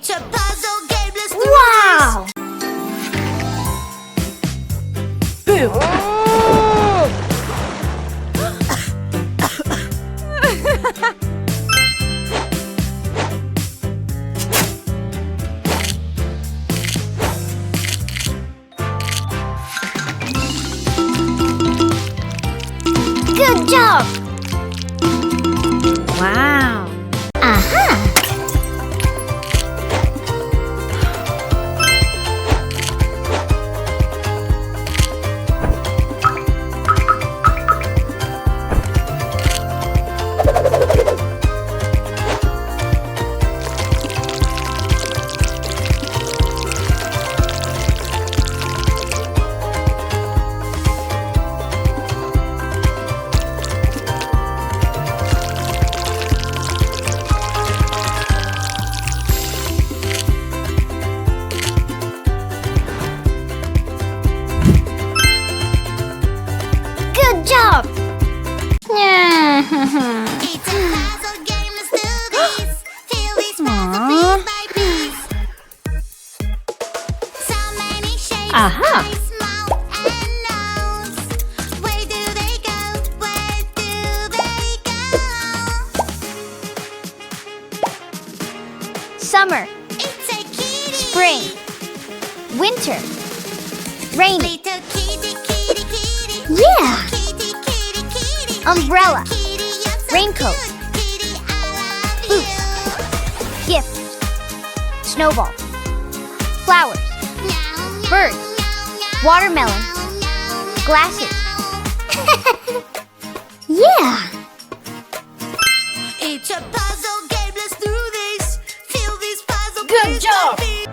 It's a puzzle game, let's do Wow! Boo! Good job! Wow! Aha! Good job! It's a puzzle game, let's do this. Fill these puzzles piece by piece. So many shapes, Aha. eyes, mouth, and nose. Where do they go? Where do they go? Summer, It's a kitty. spring, winter, rainy, Little kitty, kitty, kitty. Yeah. Kitty, kitty, kitty. Umbrella. Little kitty, you're so Raincoat. cute. Kitty, I love Boots. you. gift, snowball, flowers, Meow, birds, meow, meow, watermelon, meow, glasses. meow. Yeah! It's a puzzle game, let's do this. Fill this puzzle Good piece job. by piece.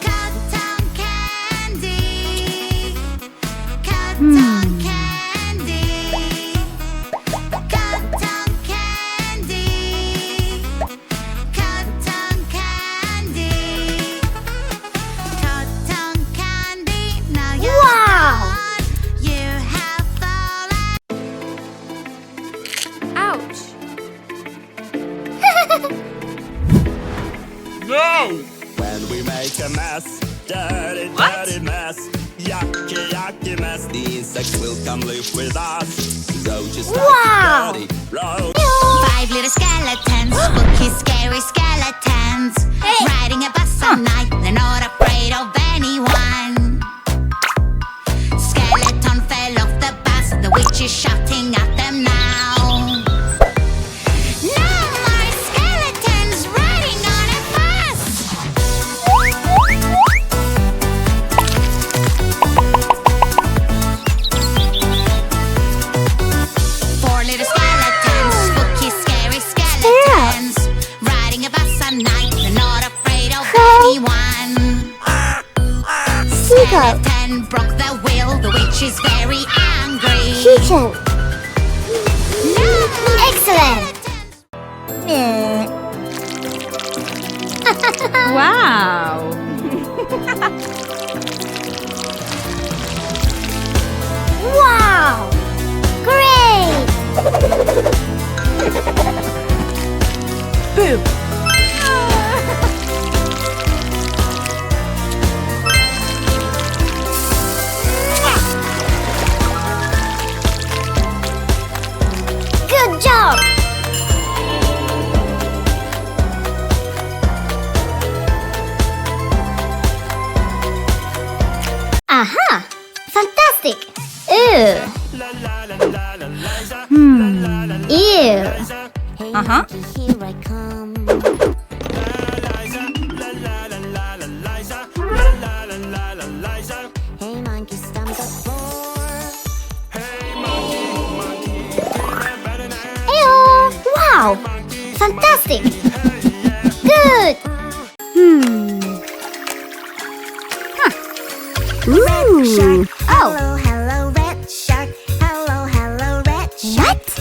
Cotton candy. Cotton candy. Cotton candy. Cotton candy. Cotton candy. Now you're Wow. gone. You have fallen. Ouch! When we make a mess, dirty, What? dirty mess, yucky, yucky mess, the insects will come live with us. So just Wow. like a dirty road. 5 little skeletons, spooky, scary skeletons. Hey. Riding a bus at night, they're not afraid of anyone. Skeleton fell off the bus, the witch is shouting at them now. No more skeletons riding on a bus. 4 little skeletons, spooky, scary skeletons. Riding a bus at night, they're not afraid of anyone. Seagull, Skeleton broke the wheel, the witch is very angry. kitchen. No more Excellent. skeletons. Wow! Wow! Great! Boo! Good job! Aha! Fantastic! Ew! Ew! Uh-huh. Here I come. Hey monkey, stomp the floor. Ew! Wow! Fantastic! Good! Ooh! Oh! Hello, hello, red shark. Hello, hello, red shark. What?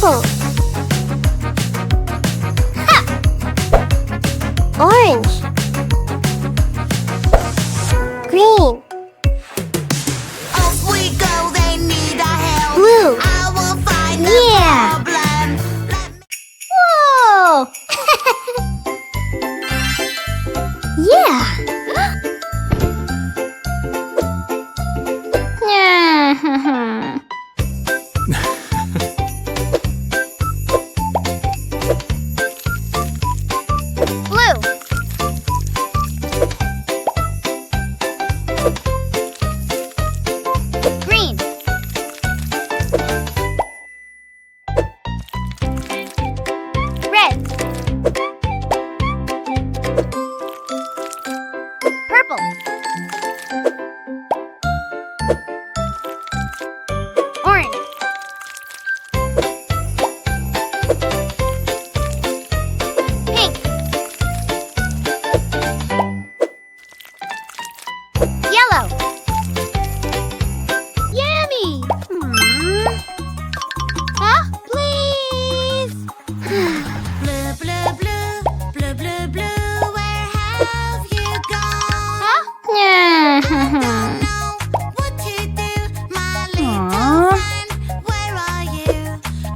Purple. Ha! Orange. Green. Off we go, they need our help. Blue. I will find the Yeah. problem. Let me Whoa! Yeah. Yeah. Blue. Green. Red. Purple. Orange. Pink. Yellow. Yummy. Huh? Please. blue, blue, blue, blue, blue, blue. Where have you gone? Huh? Yeah. Know what to do, my little Aw. friend. Where are you?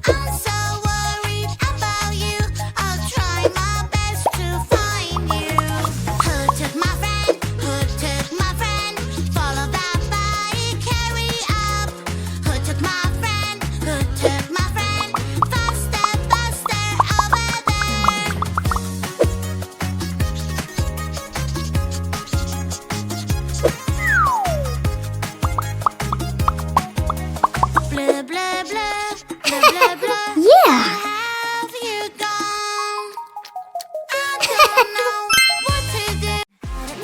I'm so worried about you. I'll try my best to find you. Who took my friend? Who took my friend? Follow that bike, carry up. Who took my friend? Who took my friend? Faster, faster, over there. Blue, blue, blue, blue, blue, blue. Yeah. Have you gone? I don't know what to do.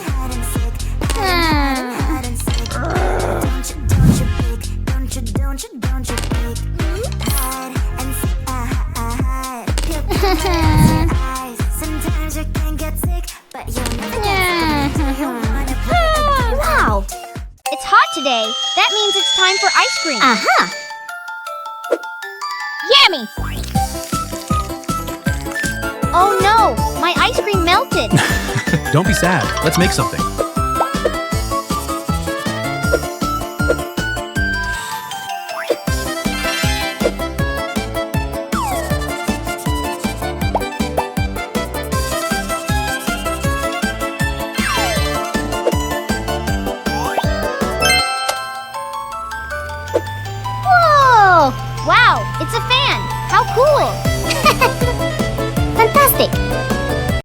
Hide and seek, hide and seek. Don't you peek. Hide and seek, hide. Eyes. Sometimes you can get sick, but you'll never get sick. You wanna play a game. Wow. It's hot today. That means it's time for ice cream. Aha. Yummy! Oh no, my ice cream melted. Don't be sad. Let's make something. Whoa. Wow, it's a fan. How cool.